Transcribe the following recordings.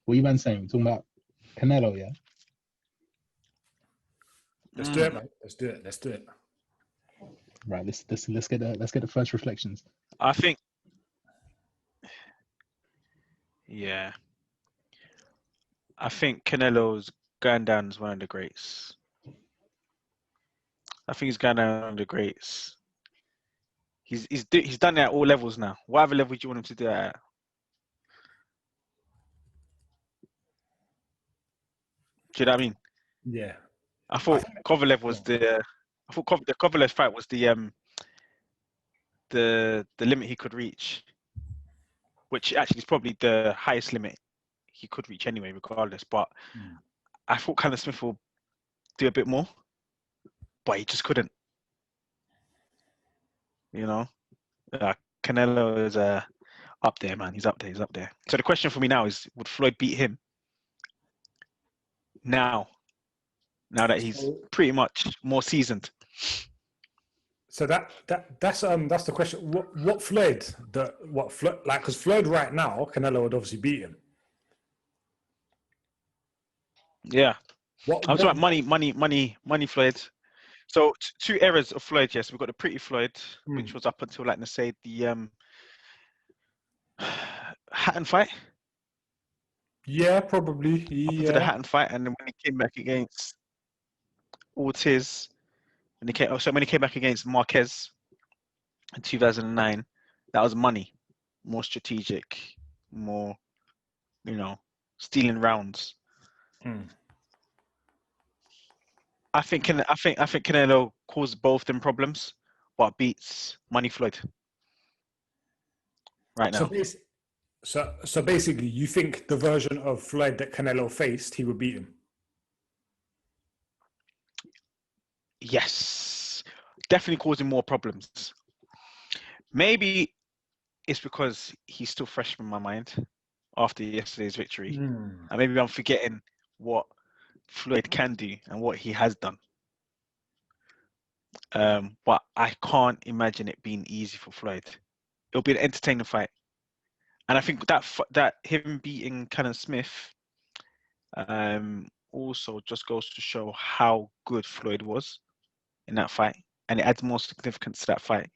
What you man saying? We're talking about Canelo, yeah? Let's do it, man. Let's do it. Let's do it. Right. Let's get the first reflections. I think, yeah, I think Canelo's going down as one of the greats. I think he's going down as one of the greats. He's done it at all levels now. Whatever level do you want him to do it at? Do you know what I mean? Yeah. I thought Kovalev was the. I thought the Kovalev fight was the limit he could reach, which actually is probably the highest limit he could reach anyway, regardless. But I thought Callum Smith will do a bit more, but he just couldn't. You know, Canelo is up there, man. He's up there. He's up there. So the question for me now is: would Floyd beat him now? Now that he's pretty much more seasoned. So that's the question. What Floyd? Like, because Floyd right now, Canelo would obviously beat him. Yeah. I'm talking about money Floyd. So two eras of Floyd, yes. We've got the pretty Floyd, which was up until, like, let's say, the Hatton fight. Yeah, probably. Up until the Hatton fight, and then when he came back against Ortiz, when he came back against Marquez in 2009, that was money, more strategic, more, stealing rounds. I think Canelo caused both them problems, but beats Money Floyd right now. So basically, you think the version of Floyd that Canelo faced, he would beat him? Yes, definitely causing more problems. Maybe it's because he's still fresh in my mind after yesterday's victory. And maybe I'm forgetting what Floyd can do and what he has done. But I can't imagine it being easy for Floyd. It'll be an entertaining fight. And I think that him beating Callum Smith also just goes to show how good Floyd was in that fight. And it adds more significance to that fight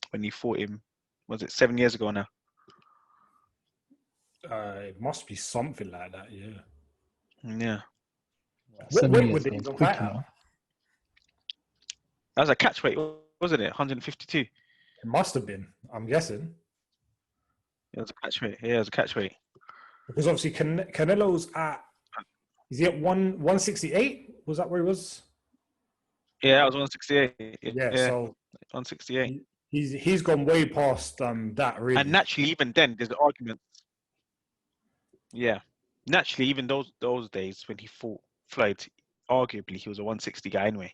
when he fought him, was it 7 years ago now? It must be something like that, yeah. Yeah. What weight would they even fight at? That was a catchweight, wasn't it? 152. It must have been, I'm guessing. It was a catchweight. Yeah, it was a catchweight. Because obviously Canelo's at, is he at 168? Was that where he was? Yeah, that was 168. Yeah, so 168. He's gone way past that, really. And naturally, even then, there's the argument. Yeah, naturally, even those days when he fought Floyd, arguably he was a 160 guy anyway.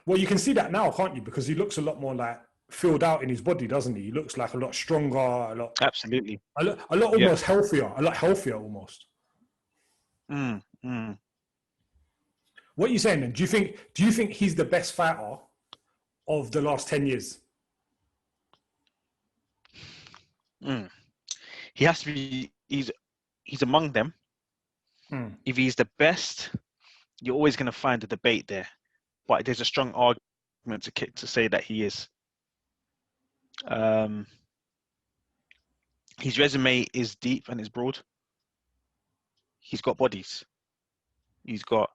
Well, you can see that now, can't you? Because he looks a lot more like filled out in his body, doesn't he? He looks like a lot stronger, Absolutely. a lot almost healthier, a lot healthier almost. What are you saying then? Do you think he's the best fighter of the last 10 years? He has to be. He's among them. If he's the best, you're always going to find a debate there. But there's a strong argument to say that he is. His resume is deep and is broad. He's got bodies. He's got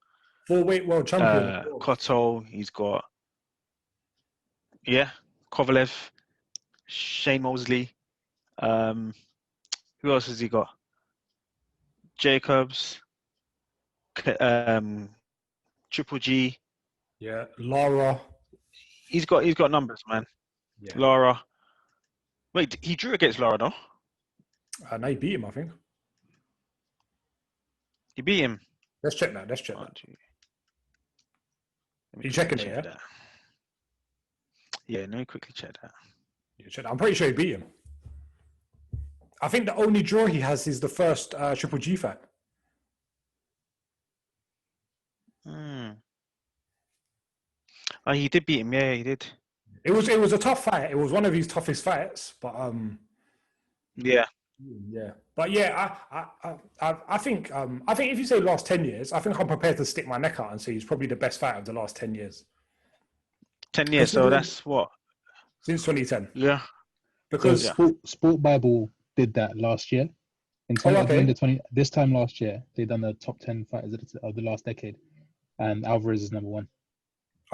4-weight world champion. Cotto. He's got Kovalev, Shane Mosley. Who else has he got? Jacobs. Triple G. Yeah, Lara. He's got numbers, man. Yeah. Lara. Wait, he drew against Lara, no? No, he beat him, I think. He beat him. Let's check that. Are you checking it, yeah? That. Yeah, let me quickly check that. I'm pretty sure he beat him. I think the only draw he has is the first Triple G fight. Oh, he did beat him. Yeah, he did. It was a tough fight. It was one of his toughest fights, but yeah, Yeah, but yeah, I think if you say last 10 years, I think I'm prepared to stick my neck out and say he's probably the best fighter of the last 10 years, 10 years. So considering that's what? since 2010. Yeah. So Because Yeah. Sport Bible did that last year. At the end of this time last year, they done the top 10 fighters of the last decade, and Alvarez is number one.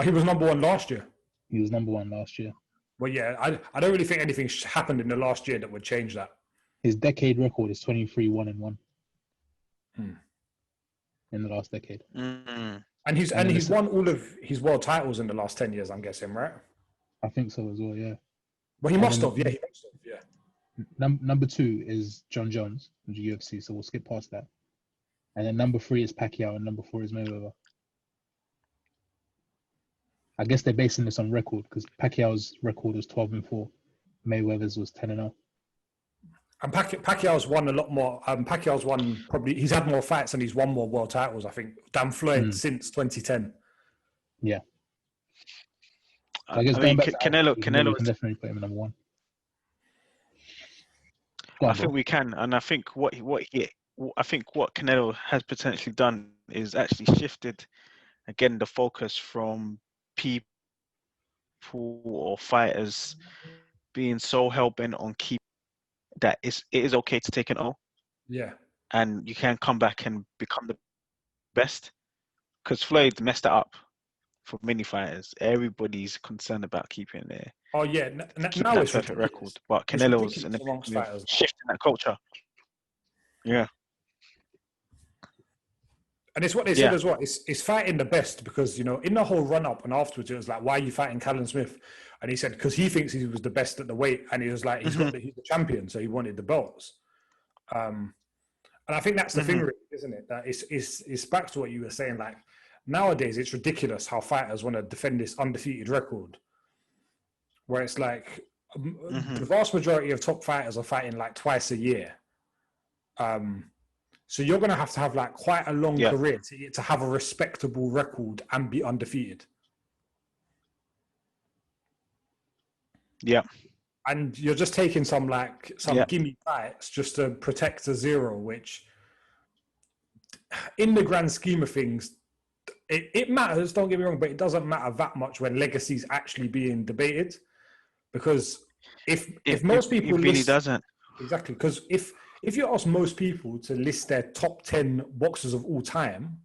he was number one last year. He was number one last year. Well, yeah, I don't really think anything happened in the last year that would change that. His decade record is 23-1-1 Hmm. in the last decade. Mm. And he's won all of his world titles in the last 10 years, I'm guessing, right? I think so as well, yeah. Well, he must have, yeah. Number 2 is John Jones from the UFC, so we'll skip past that. And then number 3 is Pacquiao, and number 4 is Mayweather. I guess they're basing this on record because Pacquiao's record was 12-4, Mayweather's was 10-0. And Pacquiao's won a lot more. Pacquiao's won probably. He's had more fights and he's won more world titles, I think, than Floyd since 2010. Yeah. I guess Canelo can definitely put him number 1. I think we can, and I think what Canelo has potentially done is actually shifted again the focus from people or fighters being so hell-bent on keep that it is okay to take an O. Yeah. And you can come back and become the best. Because Floyd messed it up for many fighters. Everybody's concerned about keeping their now that perfect record. But Canelo's shifting that culture. Yeah. And it's what they said as well. It's fighting the best because, in the whole run-up and afterwards, it was like, why are you fighting Callum Smith? And he said, because he thinks he was the best at the weight. And he was like, he's the champion, so he wanted the belts. And I think that's the thing, really, isn't it? That it's back to what you were saying. Like, nowadays, it's ridiculous how fighters want to defend this undefeated record. Where it's like, the vast majority of top fighters are fighting like twice a year. So you're going to have like quite a long career to have a respectable record and be undefeated. Yeah. And you're just taking some gimme fights just to protect a zero, which in the grand scheme of things, it matters, don't get me wrong, but it doesn't matter that much when legacy is actually being debated. Because if most people really doesn't. Exactly. Because if you ask most people to list their top 10 boxers of all time,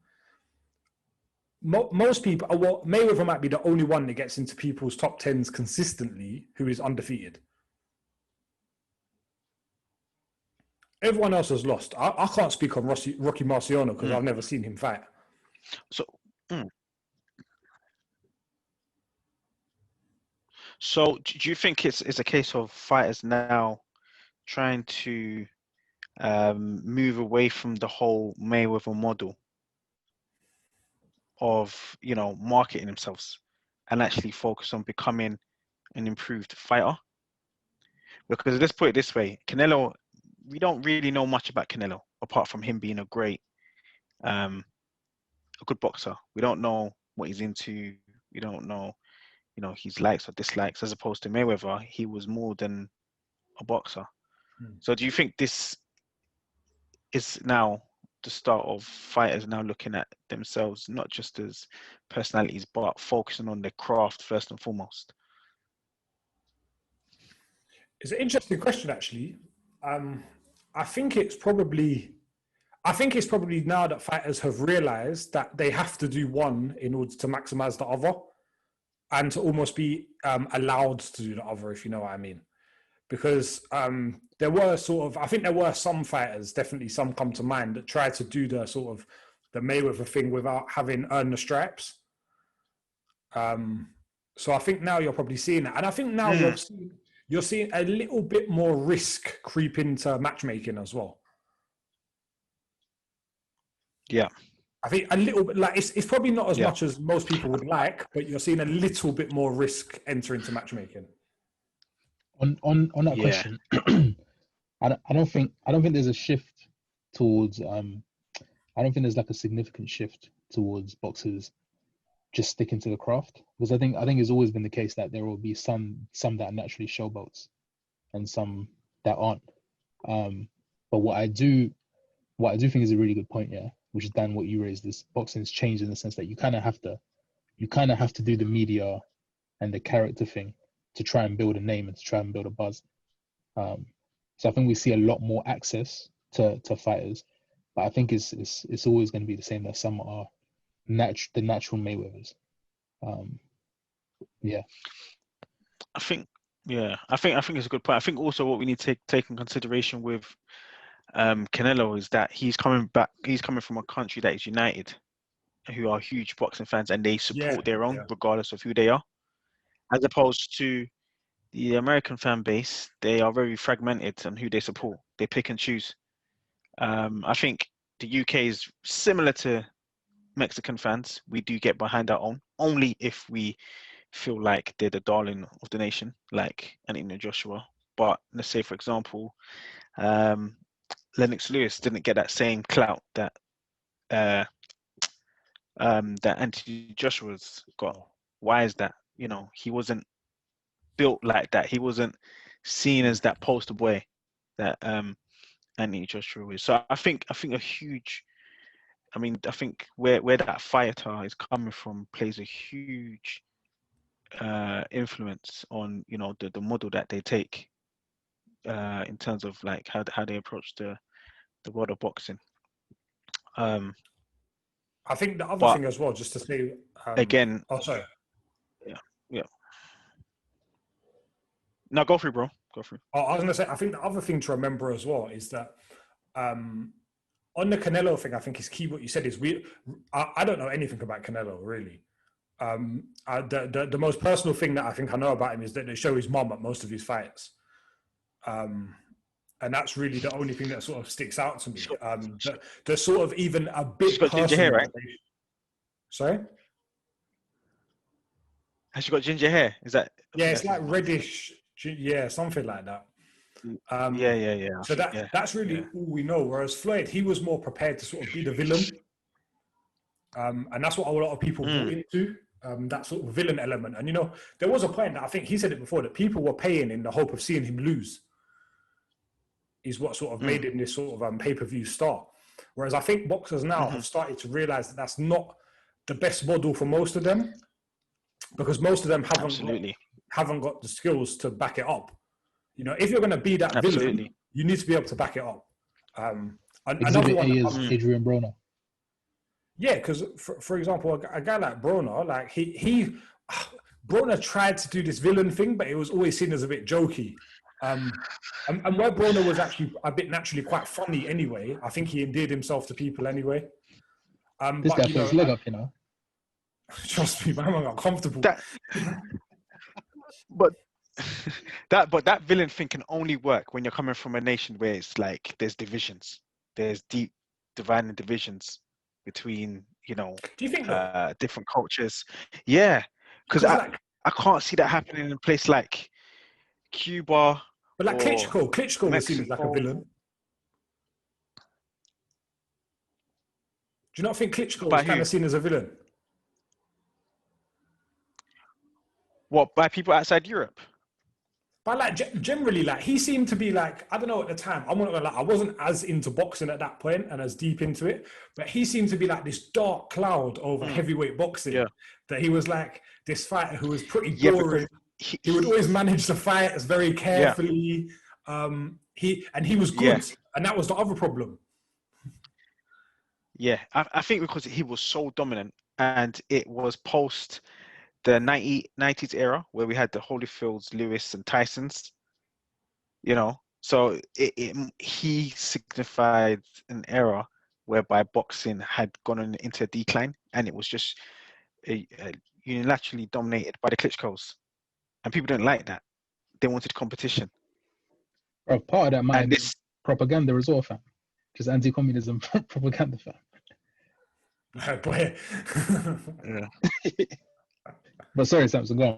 most people, Mayweather might be the only one that gets into people's top 10s consistently who is undefeated. Everyone else has lost. I can't speak on Rocky Marciano because I've never seen him fight. So do you think it's a case of fighters now trying to move away from the whole Mayweather model of marketing themselves and actually focus on becoming an improved fighter? Because let's put it this way, Canelo, we don't really know much about Canelo apart from him being a great a good boxer. We don't know what he's into. We don't know his likes or dislikes. As opposed to Mayweather, he was more than a boxer. So do you think this is now the start of fighters now looking at themselves not just as personalities but focusing on their craft first and foremost? It's an interesting question, actually. I think it's probably now that fighters have realized that they have to do one in order to maximize the other and to almost be allowed to do the other, if you know what I mean. Because there were I think there were some fighters, definitely some come to mind, that tried to do the sort of the Mayweather thing without having earned the stripes. So I think now you're probably seeing that. And I think now you're seeing a little bit more risk creep into matchmaking as well. Yeah. I think a little bit, like it's probably not as much as most people would like, but you're seeing a little bit more risk enter into matchmaking. On that question, I don't think there's a shift towards I don't think there's like a significant shift towards boxers just sticking to the craft, because I think it's always been the case that there will be some that are naturally showboats and some that aren't. But what I do think is a really good point, yeah, which is Dan, what you raised, this boxing's changed in the sense that you kind of have to do the media and the character thing to try and build a name and to try and build a buzz. So I think we see a lot more access to fighters, but I think it's always going to be the same, that some are the natural Mayweathers. Yeah. I think it's a good point. I think also what we need to take in consideration with Canelo is that he's coming from a country that is united, who are huge boxing fans, and they support their own regardless of who they are, as opposed to the American fan base. They are very fragmented on who they support. They pick and choose. I think the UK is similar to Mexican fans. We do get behind our own, only if we feel like they're the darling of the nation, like Anthony Joshua. But let's say, for example, Lennox Lewis didn't get that same clout that Anthony Joshua's got. Why is that? He wasn't built like that. He wasn't seen as that poster boy that Anthony Joshua is. So I think I think where that fighter is coming from plays a huge influence on the model that they take in terms of like how they approach the world of boxing. I think the other thing as well, just to say again. Oh, sorry. Yeah. No, go through, bro. Go through. I was going to say, I think the other thing to remember as well is that on the Canelo thing, I think is key. What you said is I don't know anything about Canelo really. The most personal thing that I think I know about him is that they show his mom at most of his fights. And that's really the only thing that sort of sticks out to me. There's sort of even a bit she's got ginger hair, right? Sorry? Has she got ginger hair? Is that? Yeah, it's like reddish. Yeah, something like that. Yeah. So that's really all we know. Whereas Floyd, he was more prepared to sort of be the villain. And that's what a lot of people bought into, that sort of villain element. And, there was a point that I think he said it before, that people were paying in the hope of seeing him lose, is what sort of made him this sort of pay-per-view star. Whereas I think boxers now have started to realize that that's not the best model for most of them, because most of them haven't got the skills to back it up. If you're going to be that villain, you need to be able to back it up. Exhibit A is Adrian Broner. Yeah, because for example, a guy like Broner, like Broner tried to do this villain thing, but it was always seen as a bit jokey. And where Broner was actually a bit naturally quite funny anyway, I think he endeared himself to people anyway. This guy put his leg up, Trust me, man, I got comfortable. But that villain thing can only work when you're coming from a nation where it's like there's divisions, there's deep dividing divisions between Do you think different cultures. Yeah, because I can't see that happening in a place like Cuba. But like Klitschko was seen as like a villain. Do you not think Klitschko was kind of seen as a villain? What, by people outside Europe? But like generally, like he seemed to be like, I don't know at the time. I'm not gonna lie, I wasn't as into boxing at that point and as deep into it, but he seemed to be like this dark cloud over heavyweight boxing. Yeah. That he was like this fighter who was pretty boring. He would always manage the fights very carefully. He was good, and that was the other problem. Yeah, I think because he was so dominant, and it was post the 90s era where we had the Holyfields, Lewis, and Tysons. So he signified an era whereby boxing had gone into a decline, and it was just unilaterally dominated by the Klitschkos, and people didn't like that. They wanted competition. Bro, part of that might have been propaganda as well, fam. Just anti-communism propaganda, fam. Boy. Yeah. But sorry, Samson, go on.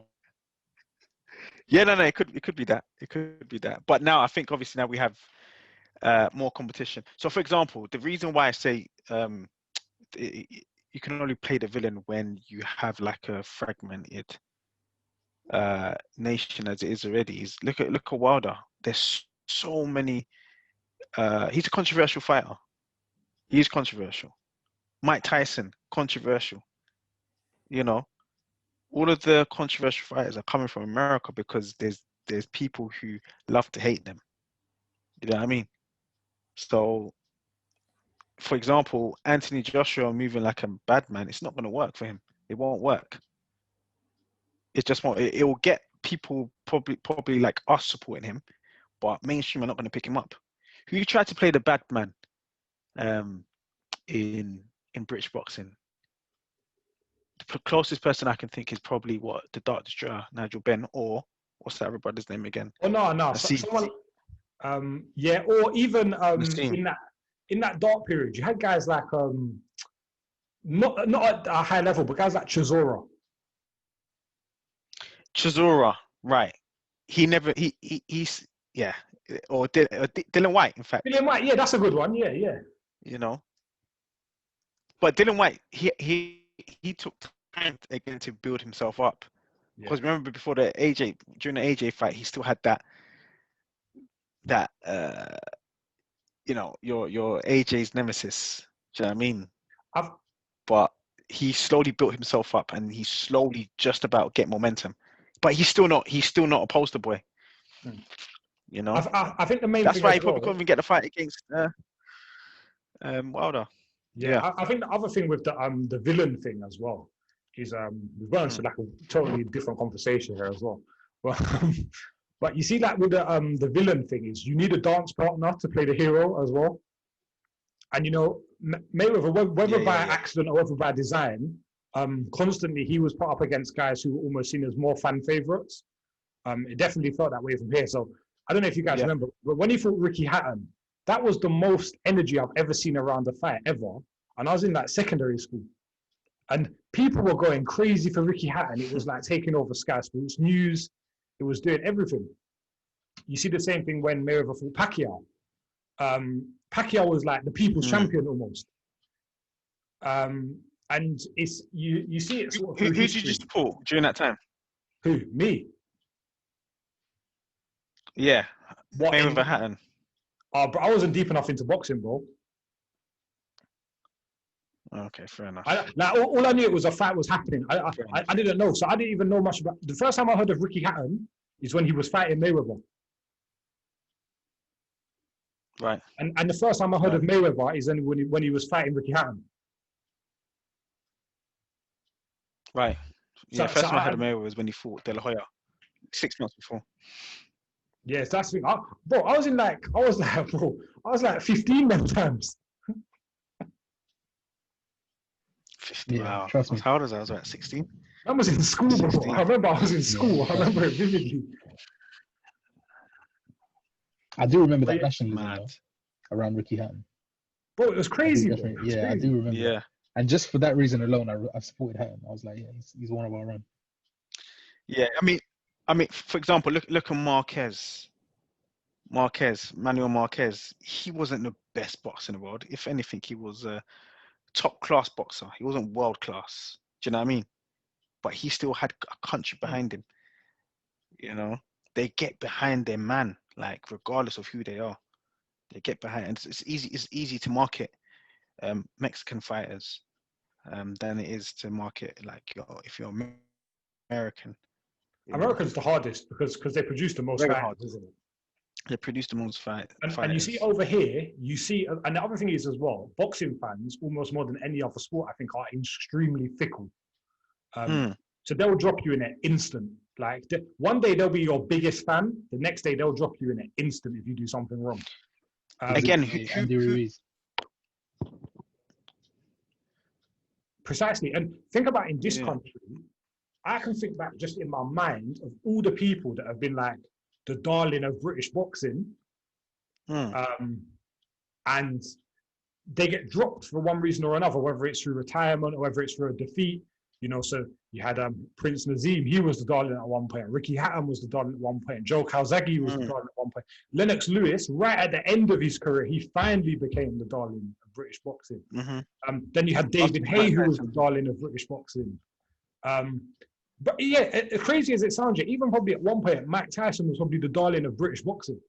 Yeah, no, it could be that. It could be that. But now I think obviously now we have more competition. So for example, the reason why I say you can only play the villain when you have like a fragmented nation as it is already is look at Wilder. There's so many He's a controversial fighter. He's controversial. Mike Tyson, controversial. You know, all of the controversial fighters are coming from America because there's people who love to hate them. You know what I mean? So, for example, Anthony Joshua moving like a bad man, it's not going to work for him. It won't work. It just won't. It will get people probably like us supporting him, but mainstream are not going to pick him up. Who tried to play the bad man in British boxing? The closest person I can think is probably the Dark Destroyer, Nigel Benn, or what's that other brother's name again? Oh no, someone. Yeah, or even in that dark period, you had guys like not at a high level, but guys like Chisora, right? He's yeah, or Dylan White, in fact. Dylan White, yeah, that's a good one. Yeah. You know, but Dylan White, he took time again to build himself up. Because remember, before during the AJ fight, he still had that you know, your AJ's nemesis. Do you know what I mean? But he slowly built himself up, and he's slowly just about get momentum. But he's still not a poster boy. You know, I think the main that's thing why he probably couldn't even get the fight against Wilder. Yeah. I think the other thing with the villain thing as well is we've gone into like a totally different conversation here as well. But you see, like with the villain thing is you need a dance partner to play the hero as well. And you know, Mayweather, whether by accident or whether by design, constantly he was put up against guys who were almost seen as more fan favorites. It definitely felt that way from here. So I don't know if you guys remember, but when he fought Ricky Hatton, that was the most energy I've ever seen around the fight ever. And I was in like secondary school, and people were going crazy for Ricky Hatton. It was like taking over Sky Sports News. It was doing everything. You see the same thing when Mayweather fought Pacquiao. Pacquiao was like the people's champion almost. And it's you see it sort of. Who did you support during that time? Who? Me? Yeah. Mayweather Hatton. But I wasn't deep enough into boxing, bro. Okay, fair enough. All I knew it was a fight was happening. I didn't know, so I didn't even know much about. The first time I heard of Ricky Hatton is when he was fighting Mayweather. Right. And the first time I heard of Mayweather is when he was fighting Ricky Hatton. Right. Yeah, first time I heard of Mayweather was when he fought De La Hoya 6 months before. Yes, that's the thing. I was like 15 them times. 50, wow. Trust me. How old was I? I was about 16. I was in school, bro. I remember I was in school. I remember it vividly. I do remember that nationalism around Ricky Hatton. Bro, it was crazy. I do remember. Yeah. That. And just for that reason alone, I supported Hatton. I was like, yeah, he's one of our own. Yeah, I mean, for example, look at Manuel Marquez. He wasn't the best boxer in the world. If anything, he was a top-class boxer. He wasn't world-class. Do you know what I mean? But he still had a country behind him. You know, they get behind their man, like regardless of who they are. They get behind, and it's easy to market Mexican fighters than it is to market like if you're American. American's the hardest because they produce the most fighters, isn't it? They produce the most fighters. And you see over here, and the other thing is as well, boxing fans, almost more than any other sport, I think, are extremely fickle. So they'll drop you in an instant. Like one day they'll be your biggest fan, the next day they'll drop you in an instant if you do something wrong. Again, Andy Ruiz. Precisely. And think about in this country, I can think back just in my mind of all the people that have been like the darling of British boxing. And they get dropped for one reason or another, whether it's through retirement or whether it's through a defeat. You know, so you had Prince Nazim, he was the darling at one point. Ricky Hatton was the darling at one point. Joe Calzaghe was the darling at one point. Lennox Lewis, right at the end of his career, he finally became the darling of British boxing. Then you had David Haye, who was the darling of British boxing. But yeah, crazy as it sounds, even probably at one point, Mike Tyson was probably the darling of British boxing.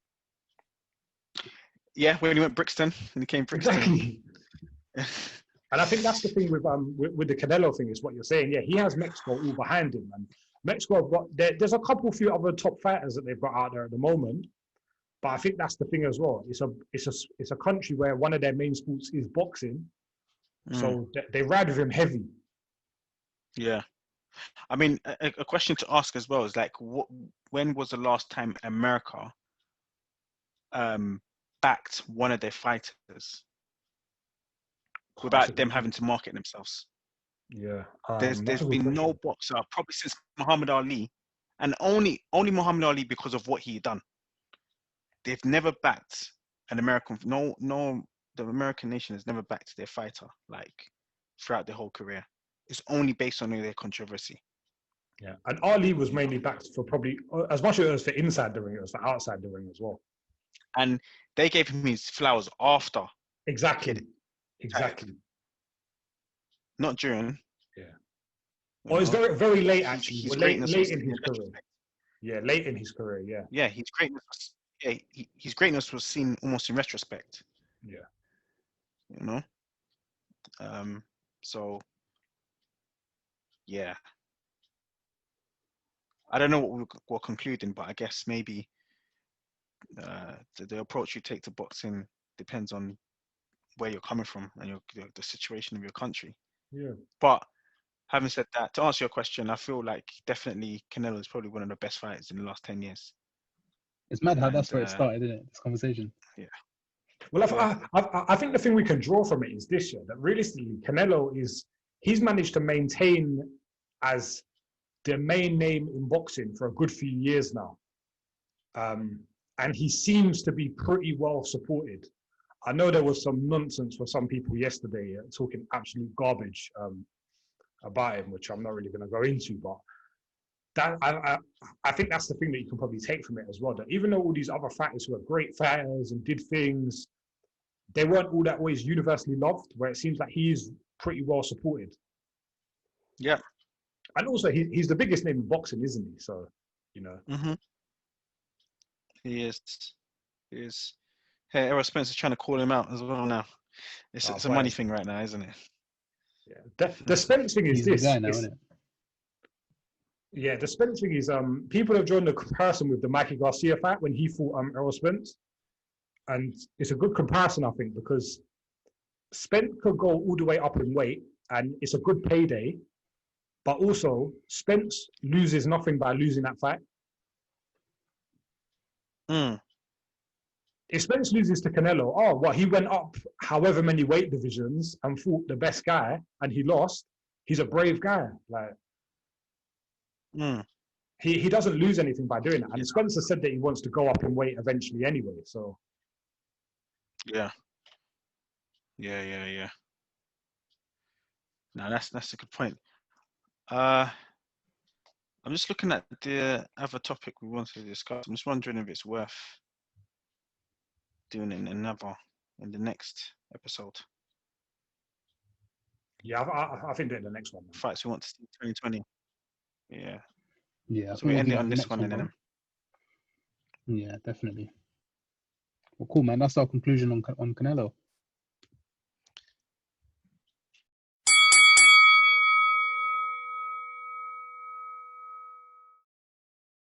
Yeah, when he went Brixton, when he came Brixton. Exactly. And I think that's the thing with the Canelo thing is what you're saying. Yeah, he has Mexico all behind him, and Mexico have got there's a few other top fighters that they've got out there at the moment. But I think that's the thing as well. It's a country where one of their main sports is boxing, so they ride with him heavy. Yeah, I mean, a question to ask as well is like, when was the last time America backed one of their fighters without them having to market themselves? Yeah, there's been no boxer probably since Muhammad Ali, and only Muhammad Ali because of what he done. They've never backed an American. No, the American nation has never backed their fighter like throughout their whole career. It's only based on their controversy. Yeah, and Ali was mainly backed for probably as much as it was for inside the ring, it was for outside the ring as well. And they gave him his flowers after. Exactly. Not during. Yeah. Well, it's very, very late actually. His late in his career. Yeah, late in his career. Yeah. Yeah, his greatness. Yeah, his greatness was seen almost in retrospect. Yeah. You know. So. Yeah. I don't know what we're concluding, but I guess maybe the approach you take to boxing depends on where you're coming from and the situation of your country. Yeah. But having said that, to answer your question, I feel like definitely Canelo is probably one of the best fighters in the last 10 years. It's mad how that's where it started, isn't it? This conversation. Yeah. Well, I think the thing we can draw from it is this year that realistically, Canelo he's managed to maintain as the main name in boxing for a good few years now. And he seems to be pretty well supported. I know there was some nonsense for some people yesterday talking absolute garbage about him, which I'm not really going to go into, but that I think that's the thing that you can probably take from it as well, that even though all these other fighters who are great fighters and did things, they weren't all that always universally loved, where it seems like he is pretty well supported. Yeah. And also, he's the biggest name in boxing, isn't he? So, you know. Mm-hmm. He is. Hey, Errol Spencer's trying to call him out as well now. It's a money thing right now, isn't it? Yeah. The Spence thing is He's this. The guy now, isn't it? Yeah, the Spence thing is people have drawn the comparison with the Mikey Garcia fight when he fought Errol Spence. And it's a good comparison, I think, because Spence could go all the way up in weight and it's a good payday. But also, Spence loses nothing by losing that fight. If Spence loses to Canelo, he went up however many weight divisions and fought the best guy and he lost. He's a brave guy. Like, he doesn't lose anything by doing that. And Spencer said that he wants to go up in weight eventually anyway. So. Yeah. No, that's a good point. I'm just looking at the other topic we wanted to discuss. I'm just wondering if it's worth doing it in the next episode. Yeah, I think in the next one. Fights we want to see 2020. Yeah. Yeah. So we end it on this one and then. Yeah, definitely. Well, cool, man. That's our conclusion on Canelo.